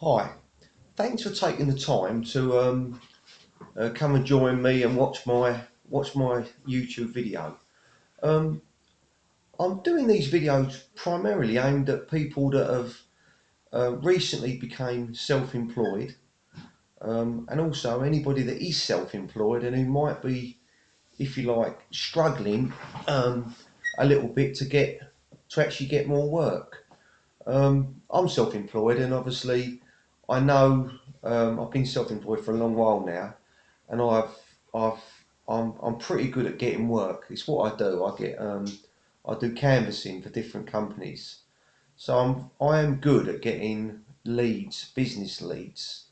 Hi, thanks for taking the time to come and join me and watch my YouTube video. Um, I'm doing these videos primarily aimed at people that have recently became self-employed, and also anybody that is self-employed and who might be, if you like, struggling a little bit to actually get more work. I'm self-employed, and obviously, I know I've been self-employed for a long while now, and I've I'm pretty good at getting work. It's what I do. I do canvassing for different companies, so I am good at getting leads, business leads,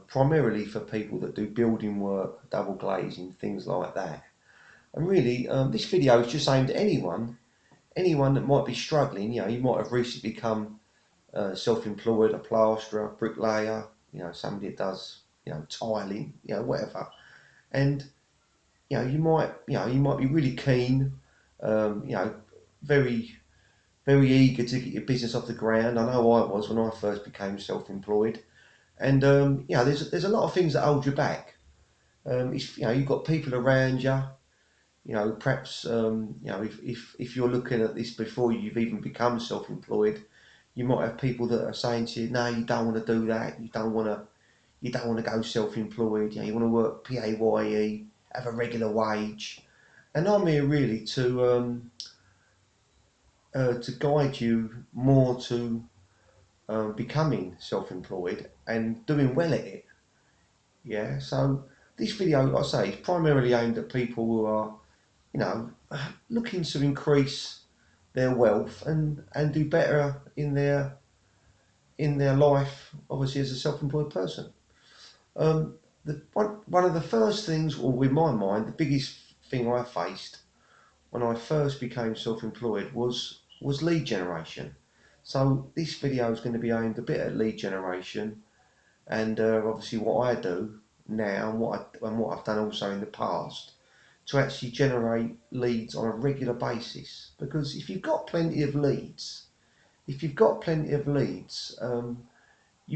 primarily for people that do building work, double glazing, things like that. And really, this video is just aimed at anyone that might be struggling. You might have recently become self-employed, a plasterer, bricklayer, somebody that does, tiling, whatever. And you might be really keen, um, you know, very very eager to get your business off the ground. I know I was when I first became self-employed, and there's a lot of things that hold you back. If you've got people around you, perhaps if you're looking at this before you've even become self-employed, you might have people that are saying to you, no, you don't want to do that. You don't want to go self-employed. You want to work PAYE, have a regular wage. And I'm here really to guide you more to becoming self-employed and doing well at it. Yeah. So this video, like I say, is primarily aimed at people who are, you know, looking to increase their wealth and do better in their life, obviously as a self-employed person. Um, one of the first things, or in my mind, the biggest thing I faced when I first became self-employed was lead generation. So this video is going to be aimed a bit at lead generation and obviously what I do now and what I've done also in the past to actually generate leads on a regular basis. Because if you've got plenty of leads, you've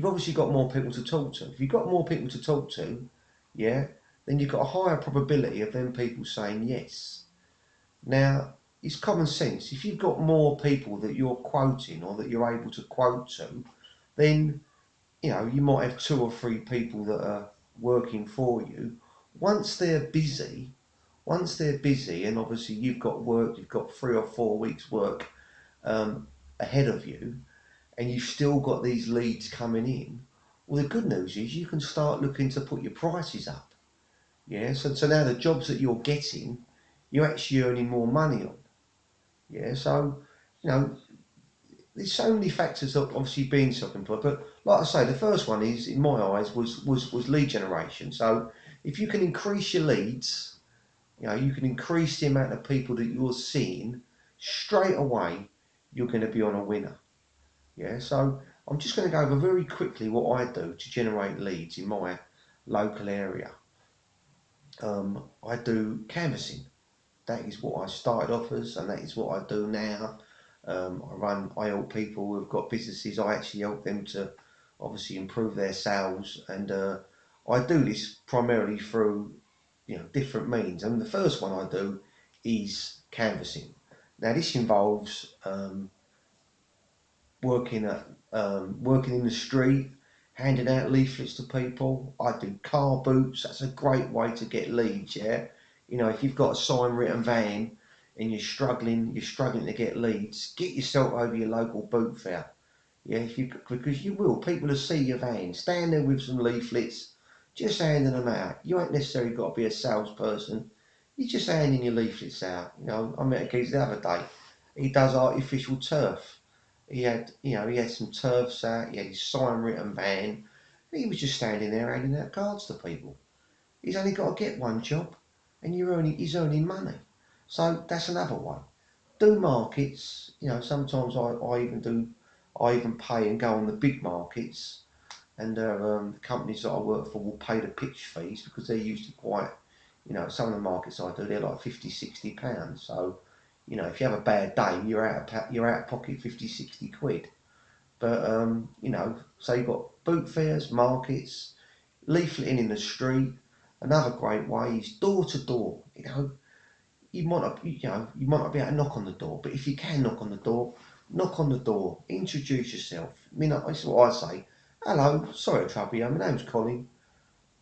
obviously got more people to talk to. If you've got more people to talk to, yeah, then you've got a higher probability of them people saying yes. Now, it's common sense. If you've got more people that you're quoting or that you're able to quote to, then you might have two or three people that are working for you. Once they're busy, and obviously you've got work, you've got 3 or 4 weeks work um, ahead of you, and you've still got these leads coming in. Well, the good news is you can start looking to put your prices up. Yeah, so now the jobs that you're getting, you're actually earning more money on. Yeah, so you know there's so many factors of obviously being self-employed, but like I say, the first one is, in my eyes, was lead generation. So if you can increase your leads, you can increase the amount of people that you're seeing straight away. You're going to be on a winner. Yeah. So I'm just going to go over very quickly what I do to generate leads in my local area. I do canvassing. That is what I started off as, and that is what I do now. I help people who've got businesses. I actually help them to obviously improve their sales, and I do this primarily through different means. And the first one I do is canvassing. Now this involves working at working in the street, handing out leaflets to people. I do car boots. That's a great way to get leads. Yeah, if you've got a sign written van and you're struggling to get leads, get yourself over your local boot fair. Yeah, because you will. People will see your van. Stand there with some leaflets, just handing them out. You ain't necessarily got to be a salesperson. You're just handing your leaflets out. I met a geezer the other day. He does artificial turf. He had some turfs out. He had his sign written van. He was just standing there handing out cards to people. He's only got to get one job, and he's earning money. So that's another one. Do markets. Sometimes I even pay and go on the big markets, and the companies that I work for will pay the pitch fees because they're usually quite, some of the markets I do, they're like 50, £60. So, if you have a bad day, you're out of pocket 50, £60. But, so you've got boot fairs, markets, leafleting in the street. Another great way is door to door. You might not, you might not be able to knock on the door, but if you can knock on the door, knock on the door. Introduce yourself. I mean, that's what I say. Hello, sorry to trouble you. My name's Colin.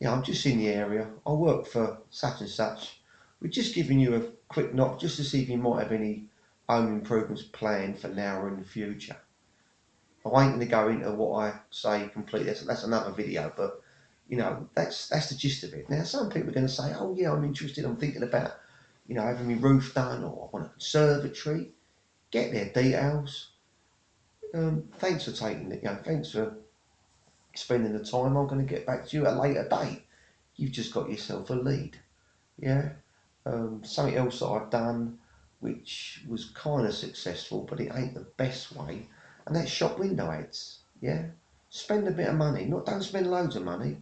I'm just in the area. I work for such and such. We're just giving you a quick knock just to see if you might have any home improvements planned for now or in the future. I ain't going to go into what I say completely. That's another video, but that's the gist of it. Now, some people are going to say, "Oh yeah, I'm interested. I'm thinking about, having my roof done, or I want a conservatory." Get their details. Thanks for taking it. Thanks for spending the time. I'm going to get back to you at a later date. You've just got yourself a lead. Yeah. Something else that I've done, which was kind of successful, but it ain't the best way, and that's shop window ads. Yeah. Spend a bit of money. Don't spend loads of money.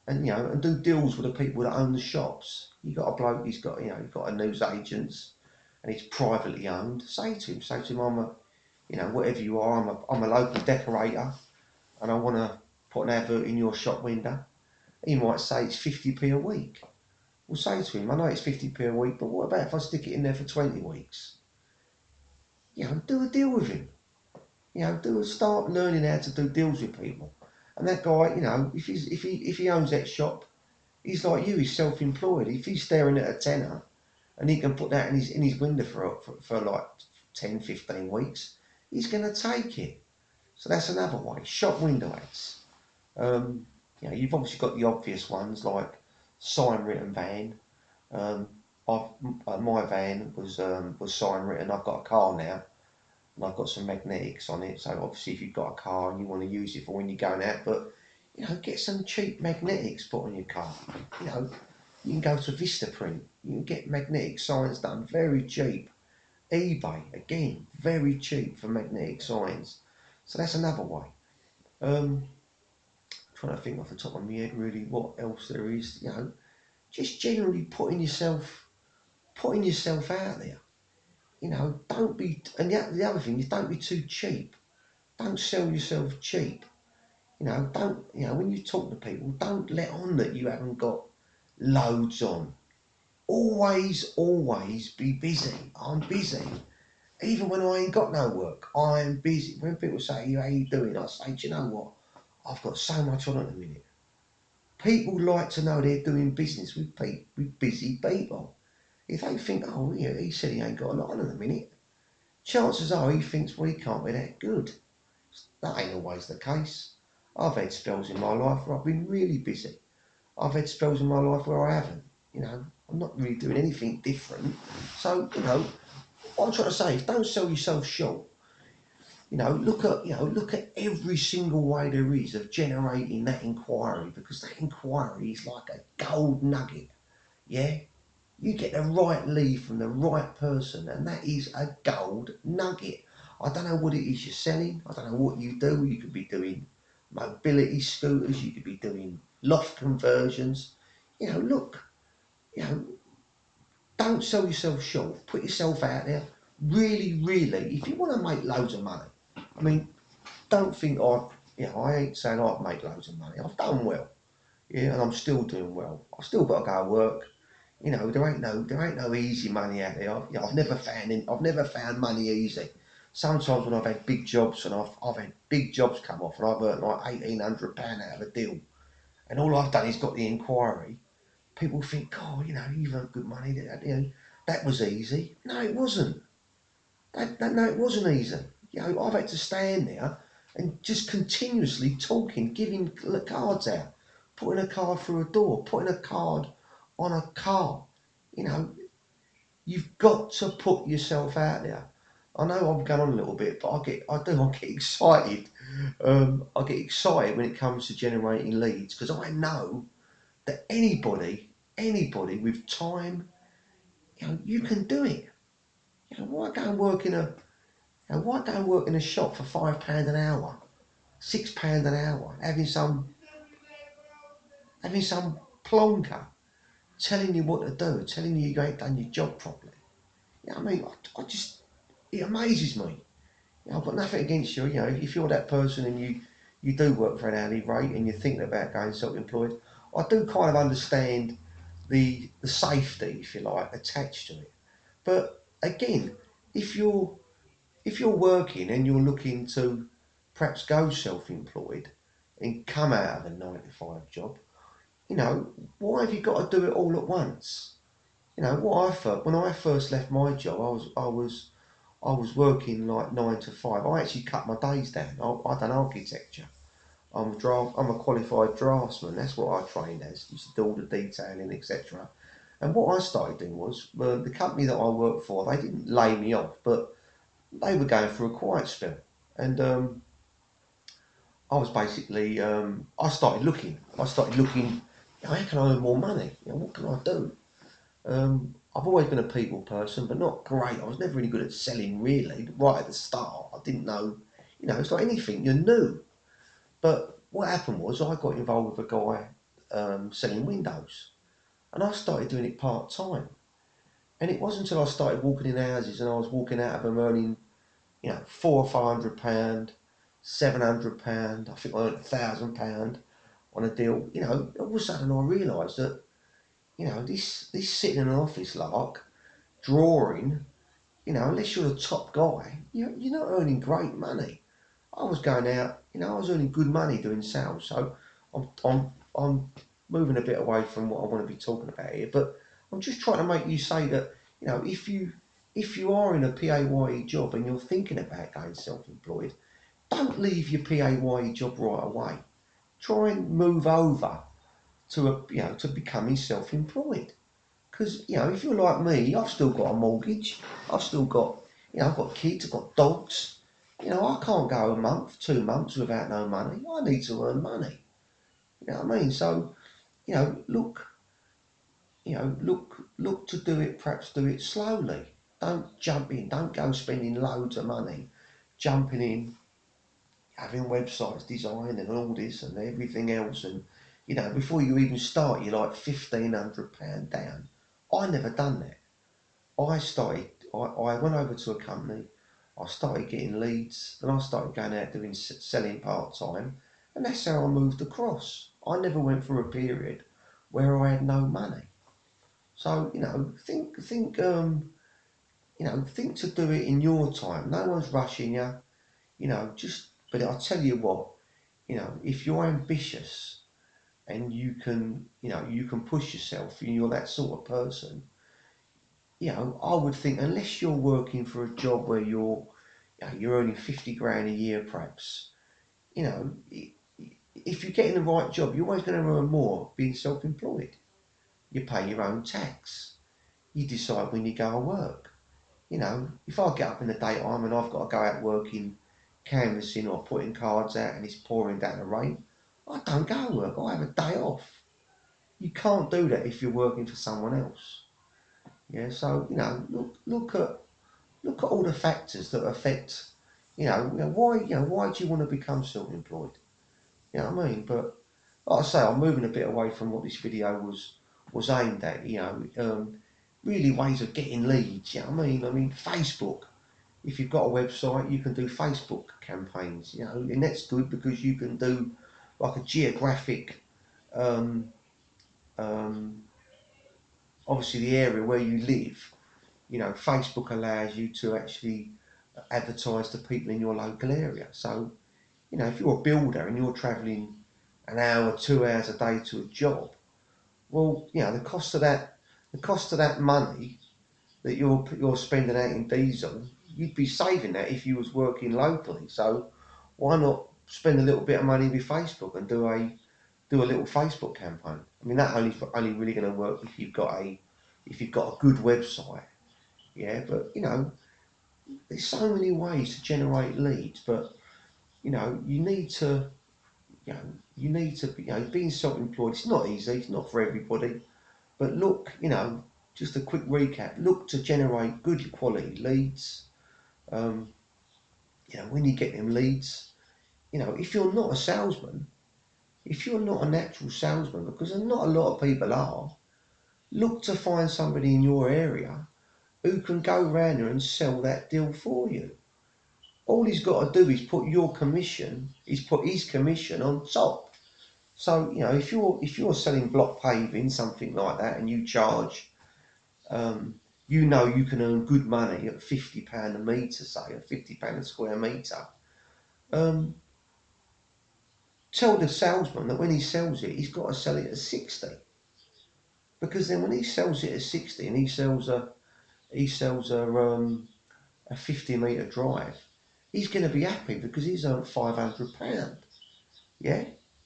And do deals with the people that own the shops. You got a bloke, he's got a news agents, and he's privately owned. Say to him, whatever you are, I'm a local decorator, and I want to put an advert in your shop window. He might say it's 50p a week. We'll say to him, I know it's 50p a week, but what about if I stick it in there for 20 weeks? Do a deal with him. Start learning how to do deals with people. And that guy, if he owns that shop, he's like you. He's self-employed. If he's staring at a tenner, and he can put that in his window for like 10, 15 weeks, he's going to take it. So that's another way. Shop window ads. You've obviously got the obvious ones like sign written van. My van was sign written. I've got a car now, and I've got some magnetics on it. So obviously, if you've got a car and you want to use it for when you're going out, but get some cheap magnetics put on your car. You can go to Vistaprint. You can get magnetic signs done very cheap. eBay again, very cheap for magnetic signs. So that's another way. Trying to think off the top of my head really what else there is. Just generally putting yourself out there. Don't be, and the other thing is don't be too cheap. Don't sell yourself cheap. When you talk to people, don't let on that you haven't got loads on. Always be busy. I'm busy. Even when I ain't got no work, I'm busy. When people say, how you doing? I say, do you know what? I've got so much on at the minute. People like to know they're doing business with busy people. If they think, oh yeah, he said he ain't got a lot on at the minute, chances are he thinks, well, he can't be that good. That ain't always the case. I've had spells in my life where I've been really busy. I've had spells in my life where I haven't. I'm not really doing anything different. So, what I'm trying to say is don't sell yourself short. Look at every single way there is of generating that inquiry, because that inquiry is like a gold nugget. Yeah? You get the right lead from the right person, and that is a gold nugget. I don't know what it is you're selling. I don't know what you do. You could be doing mobility scooters. You could be doing loft conversions. Look, don't sell yourself short. Put yourself out there. Really, if you want to make loads of money, I mean, don't think I ain't saying I've made loads of money. I've done well, yeah, and I'm still doing well. I've still got to go to work. There ain't no easy money out there. I've never found money easy. Sometimes when I've had big jobs and I've had big jobs come off and I've earned like £1,800 out of a deal, and all I've done is got the inquiry. People think, oh, you've earned good money. That was easy. No, it wasn't. No, it wasn't easy. I've had to stand there and just continuously talking, giving the cards out, putting a card through a door, putting a card on a car. You've got to put yourself out there. I know I'm going on a little bit, but I get excited. I get excited when it comes to generating leads, because I know that anybody with time, you can do it. Why go and work in a shop for £5 an hour, £6 an hour, having some plonker telling you what to do, telling you ain't done your job properly. It amazes me. I've got nothing against you. If you're that person and you you do work for an hourly rate and you're thinking about going self-employed, I do kind of understand the safety, if you like, attached to it. But again, if you're if you're working and you're looking to perhaps go self-employed and come out of a 9 to 5 job, why have you got to do it all at once? What I thought when I first left my job, I was working like 9 to 5. I actually cut my days down. I done architecture. I'm a qualified draftsman. That's what I trained as. Used to do all the detailing, etc. And what I started doing was, the company that I worked for, they didn't lay me off, but they were going through a quiet spell, and I was basically, I started looking. How can I earn more money? What can I do? I've always been a people person, but not great. I was never really good at selling, really. Right at the start, I didn't know. It's like anything, you're new. But what happened was, I got involved with a guy selling windows, and I started doing it part time. And it wasn't until I started walking in houses and I was walking out of them earning, £400 or £500, £700. I think I earned £1,000 on a deal. All of a sudden I realised that, this sitting in an office lark, drawing, unless you're the top guy, you're not earning great money. I was going out, I was earning good money doing sales. So I'm moving a bit away from what I want to be talking about here, but I'm just trying to make you say that, if you are in a PAYE job and you're thinking about going self-employed, don't leave your PAYE job right away. Try and move over to becoming self-employed. Because if you're like me, I've still got a mortgage. I've still got I've got kids. I've got dogs. I can't go a month, 2 months without no money. I need to earn money. You know what I mean? So look, look to do it. Perhaps do it slowly. Don't jump in. Don't go spending loads of money jumping in, having websites designed and all this and everything else, and before you even start you're like £1,500 down. I never done that. I went over to a company, I started getting leads, and I started going out doing selling part time, and that's how I moved across. I never went through a period where I had no money. So think to do it in your time. No one's rushing you. Just, but I tell you what, if you're ambitious and you can push yourself, and you're that sort of person, I would think, unless you're working for a job where you're earning 50 grand a year, perhaps, if you get in the right job, you're always going to earn more being self-employed. You pay your own tax. You decide when you go to work. If I get up in the daytime and I've got to go out working, canvassing or putting cards out and it's pouring down the rain, I don't go to work. I have a day off. You can't do that if you're working for someone else. Yeah, so look at all the factors that affect. Why do you want to become self-employed? You know what I mean? But like I say, I'm moving a bit away from what this video was aimed at. Really ways of getting leads. You know what I mean? Facebook. If you've got a website, you can do Facebook campaigns. And that's good because you can do like a geographic. Um, um, Obviously, the area where you live. Facebook allows you to actually advertise to people in your local area. So, if you're a builder and you're travelling an hour, 2 hours a day to a job, well, the cost of that money that you're spending out in diesel, you'd be saving that if you was working locally. So, why not spend a little bit of money with Facebook and do a little Facebook campaign? That only really going to work if you've got a good website. Yeah, but there's so many ways to generate leads, but you need to, be, being self-employed. It's not easy. It's not for everybody. But look, just a quick recap. Look to generate good quality leads. Um, when you get them leads, if you're not a salesman, if you're not a natural salesman, because not a lot of people are, look to find somebody in your area who can go round there and sell that deal for you. All he's got to do is put your commission, put his commission on top. So, you know, if you're selling block paving, something like that, and you charge, you know you can earn good money at £50 a metre, say, at £50 a square metre. Tell the salesman that when he sells it, he's got to sell it at 60. Because then when he sells it at 60 and he sells a 50-metre drive, he's going to be happy because he's earned £500. Yeah?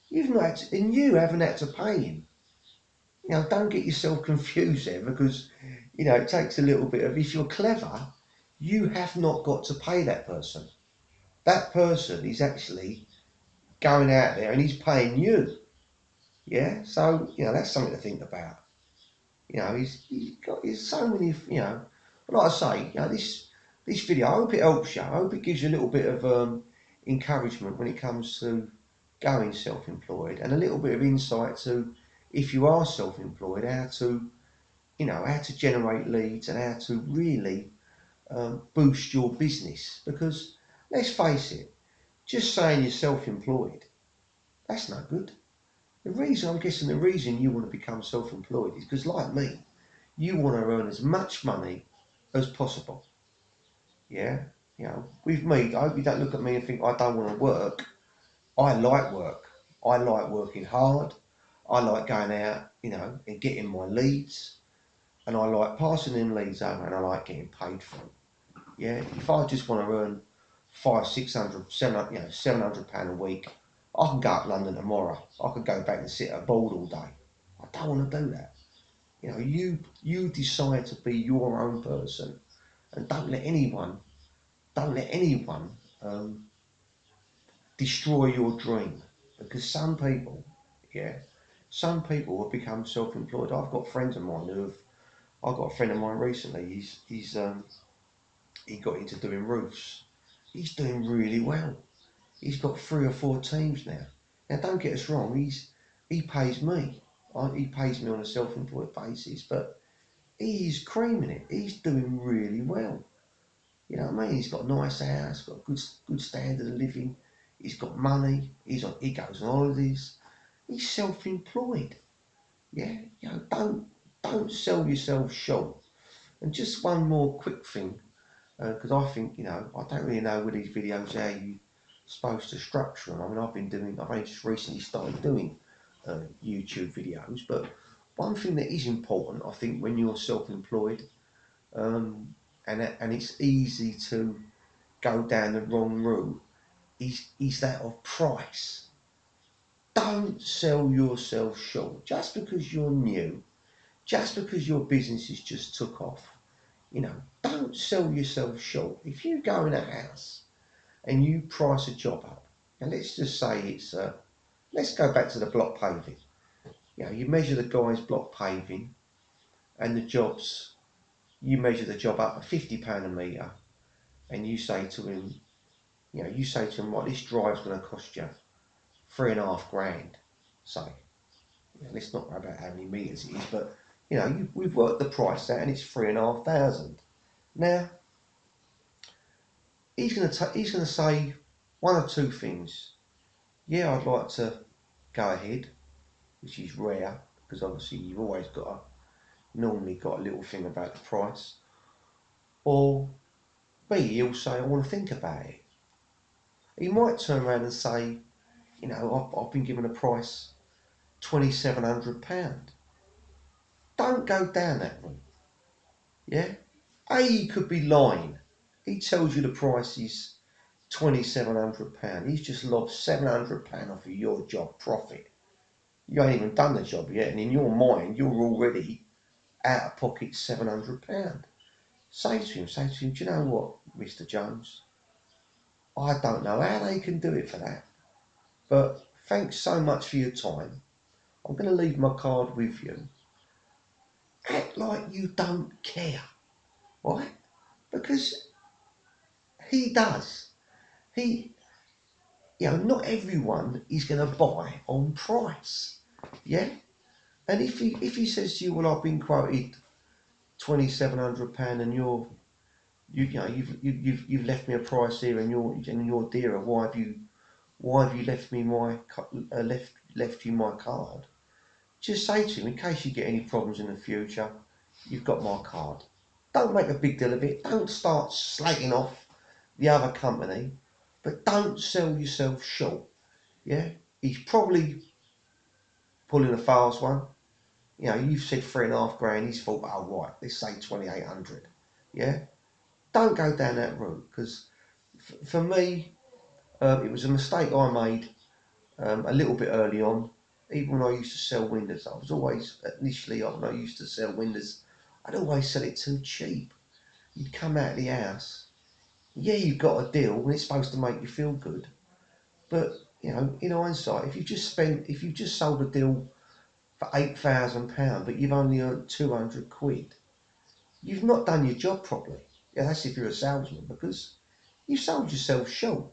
You've not had to, and you haven't had to pay him. You know, don't get yourself confused there, because, you know, it takes a little bit of, if you're clever, you have not got to pay that person. That person is actually going out there and he's paying you. Yeah? So, you know, that's something to think about. You know, he's so many, you know, like I say, you know, this video, I hope it helps you. I hope it gives you a little bit of encouragement when it comes to going self-employed, and a little bit of insight to, if you are self-employed, how to, you know, how to generate leads and how to really boost your business. Because let's face it, just saying you're self-employed, that's no good. I'm guessing the reason you want to become self-employed is because, like me, you want to earn as much money as possible. Yeah, you know, with me, I hope you don't look at me and think I don't want to work. I like work. I like working hard. I like going out, you know, and getting my leads, and I like passing them leads over, and I like getting paid for them. Yeah, if I just want to earn 500, 600, 700, you know, £700 a week, I can go up London tomorrow. I could go back and sit at a board all day. I don't want to do that. You know, you decide to be your own person, and don't let anyone destroy your dream. Because some people have become self-employed. I've got friends of mine I've got a friend of mine recently. He got into doing roofs. He's doing really well. He's got 3 or 4 teams now. Now, don't get us wrong. He pays me. He pays me on a self-employed basis, but he's creaming it. He's doing really well. You know what I mean? He's got a nice house, got a good standard of living. He's got money. He goes on holidays. He's self-employed. Yeah, you know, don't sell yourself short. And just one more quick thing, because I think, you know, I don't really know with these videos how you supposed to structure them. I mean, I've only just recently started doing YouTube videos, but one thing that is important, I think, when you're self-employed, and it's easy to go down the wrong route, is that of price. Don't sell yourself short just because you're new, just because your business has just took off. You know, don't sell yourself short. If you go in a house and you price a job up, and let's just say let's go back to the block paving. You know, you measure the guy's block paving and you measure the job up at £50 a metre, and you say to him, right, this drive's going to cost you 3.5 grand, say. You know, let's not worry about how many metres it is, but, you know, we've worked the price out and it's 3,500. Now, he's going to say one or two things. Yeah, I'd like to go ahead, which is rare, because obviously you've always normally got a little thing about the price. Or B, he'll say, I want to think about it. He might turn around and say, you know, I've been given a price £2,700. Don't go down that route. Yeah? A, he could be lying. He tells you the price is £2,700. He's just lobbed £700 off of your job profit. You ain't even done the job yet, and in your mind, you're already out of pocket £700. Say to him, do you know what, Mr. Jones? I don't know how they can do it for that, but thanks so much for your time. I'm going to leave my card with you. Act like you don't care, right? Because he does. He, you know, not everyone is going to buy on price, yeah. And if he says to you, well, I've been quoted £2,700, and You know, you've left me a price here, and you're dearer. Why have you left me left you my card? Just say to him, in case you get any problems in the future, you've got my card. Don't make a big deal of it. Don't start slagging off the other company, but don't sell yourself short. Yeah, he's probably pulling a fast one. You know, you've said 3.5 grand. He's thought, oh right, let's say 2,800. Yeah, don't go down that route because for me, it was a mistake I made a little bit early on. Even when I used to sell windows, I was always initially when I used to sell windows, I'd always sell it too cheap. You'd come out of the house, yeah, you got a deal when it's supposed to make you feel good, but you know, in hindsight, if you've just sold a deal for £8,000, but you've only earned 200 quid, you've not done your job properly. Yeah, that's if you're a salesman because you sold yourself short.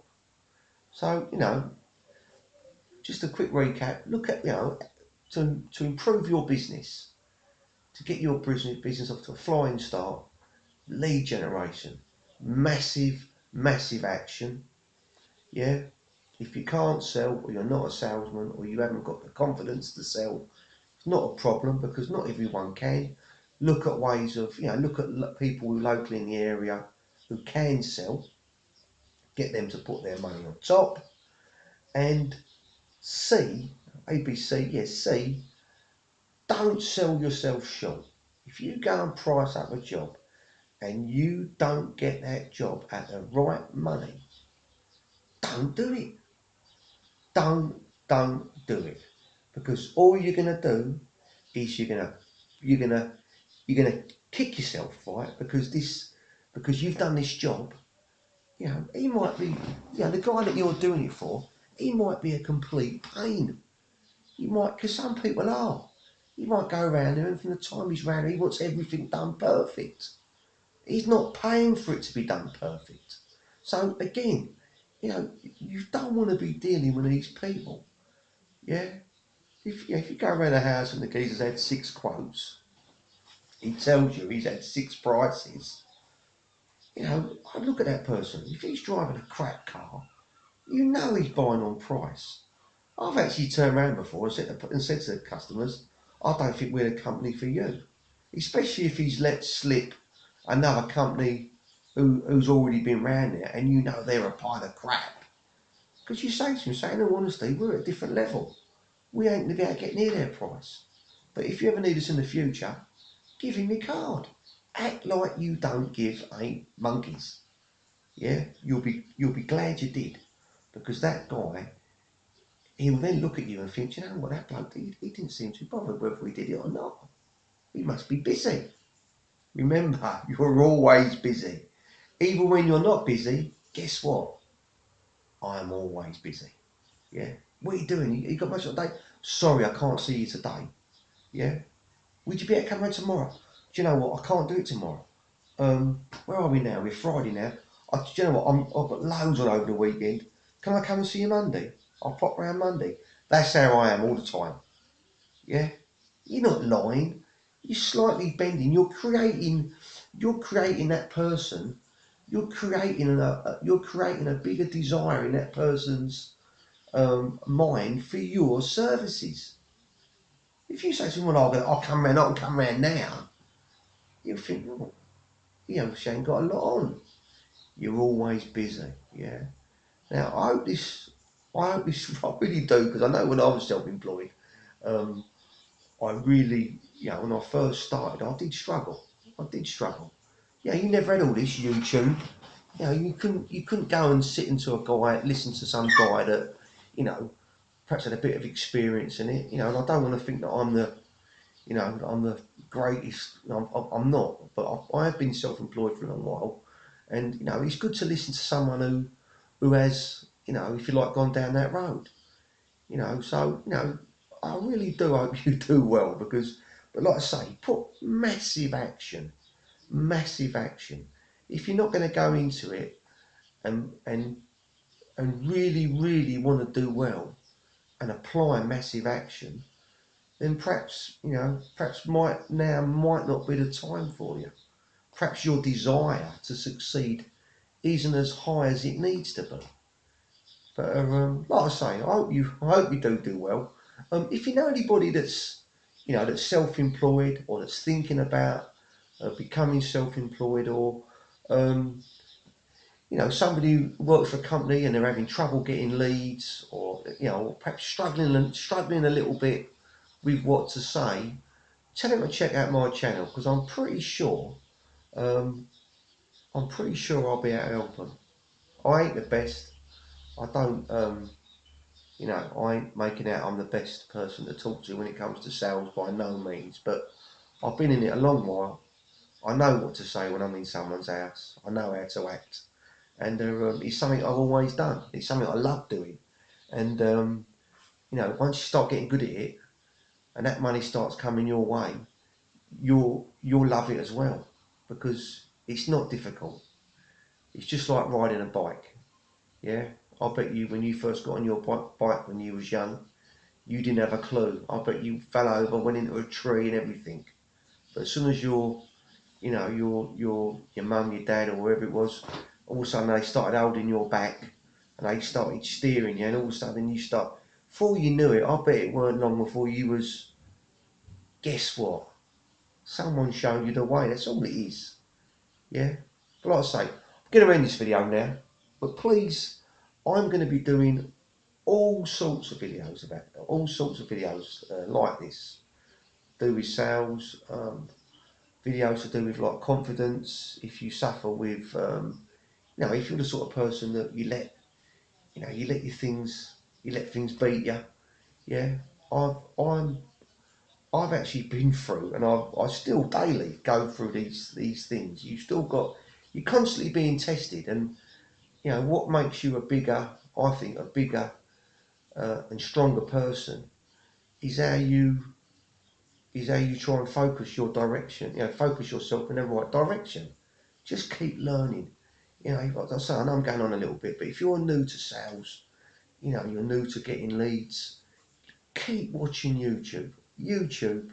So you know, just a quick recap. Look at to improve your business, to get your business off to a flying start. Lead generation, massive action. Yeah, if you can't sell, or you're not a salesman, or you haven't got the confidence to sell, it's not a problem because not everyone can. Look at ways of look at people locally in the area who can sell. Get them to put their money on top, and C, ABC, yes, C, don't sell yourself short. If you go and price up a job and you don't get that job at the right money, don't do it. Don't do it. Because all you're gonna do is you're gonna you're gonna kick yourself, right? Because you've done this job, he might be the guy that you're doing it for, he might be a complete pain. You might, because some people are. He might go around there and from the time he's round, he wants everything done perfect. He's not paying for it to be done perfect. So again, you don't want to be dealing with these people. Yeah? If you go around a house and the geezer's had 6 quotes, he tells you he's had 6 prices, I look at that person. If he's driving a crap car, you know he's buying on price. I've actually turned around before and said to the customers, I don't think we're the company for you. Especially if he's let slip another company who's already been round there and you know they're a pile of crap. Because you say to him, in all honesty, we're at a different level. We ain't going to be able to get near their price. But if you ever need us in the future, give him your card. Act like you don't give a monkeys. Yeah, you'll be glad you did. Because that guy, he'll then look at you and think, you know what, that bloke, he didn't seem too bothered whether we did it or not. He must be busy. Remember, you're always busy. Even when you're not busy, guess what? I am always busy. Yeah. What are you doing? You got much of the day? Sorry, I can't see you today. Yeah. Would you be able to come around tomorrow? Do you know what? I can't do it tomorrow. Where are we now? We're Friday now. Do you know what? I've got loads on over the weekend. Can I come and see you Monday? I'll pop round Monday. That's how I am all the time. Yeah. You're not lying. You're slightly bending. You're creating that person. You're creating a bigger desire in that person's mind for your services. If you say to someone, I'll come round, I can come round now, you'll think, oh, she ain't got a lot on. You're always busy, yeah. Now I really do, because I know when I was self-employed, um, I really, when I first started, I did struggle. You never had all this YouTube. You couldn't go and sit into a guy, listen to some guy that, perhaps had a bit of experience in it. And I don't want to think that I'm the greatest. I'm not, but I have been self-employed for a long while, and it's good to listen to someone who has, if you like, gone down that road. So I really do hope you do well because, but like I say, put massive action. If you're not going to go into it and really want to do well and apply massive action, then perhaps might not be the time for you. perhaps your desire to succeed isn't as high as it needs to be. But like I say, I hope you do well. If you know anybody that's that's self-employed or that's thinking about becoming self-employed, or um, somebody who works for a company and they're having trouble getting leads, or perhaps struggling a little bit with what to say, tell them to check out my channel, because um, I'm pretty sure I'll be able to help them. I ain't the best. I don't I ain't making out I'm the best person to talk to when it comes to sales, by no means, but I've been in it a long while. I know what to say when I'm in someone's house. I know how to act, and it's something I've always done. It's something I love doing, and once you start getting good at it, and that money starts coming your way, you'll love it as well, because it's not difficult. It's just like riding a bike. Yeah, I bet you when you first got on your bike when you was young, you didn't have a clue. I bet you fell over, went into a tree and everything. But as soon as your mum, your dad, or whoever it was, all of a sudden they started holding your back and they started steering you, and all of a sudden you start. Before you knew it, I bet it weren't long before you was. Guess what? Someone showed you the way. That's all it is. Yeah. But like I say, I'm going to end this video now. But please, I'm going to be doing all sorts of videos like this. Do with sales, videos to do with like confidence. If you suffer with, if you're the sort of person that you let things beat you. Yeah, I've I'm I've actually been through, and I still daily go through these things. You're constantly being tested, and what makes you I think a bigger and stronger person is how you try and focus your direction. Focus yourself in the right direction. Just keep learning. Like I say, I know I'm going on a little bit, but if you're new to sales, you're new to getting leads, keep watching YouTube. YouTube,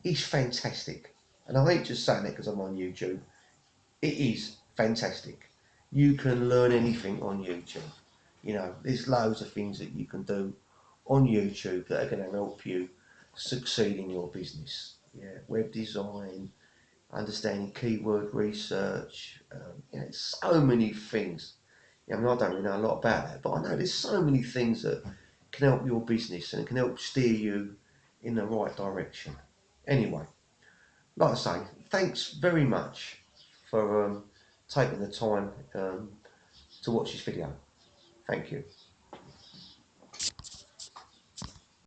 is fantastic. And I ain't just saying it because I'm on YouTube. It is fantastic. You can learn anything on YouTube. There's loads of things that you can do on YouTube that are going to help you succeed in your business. Yeah, web design, understanding keyword research, so many things. I mean, I don't really know a lot about that, but I know there's so many things that can help your business and can help steer you in the right direction. Anyway, like I say, thanks very much for taking the time to watch this video. Thank you.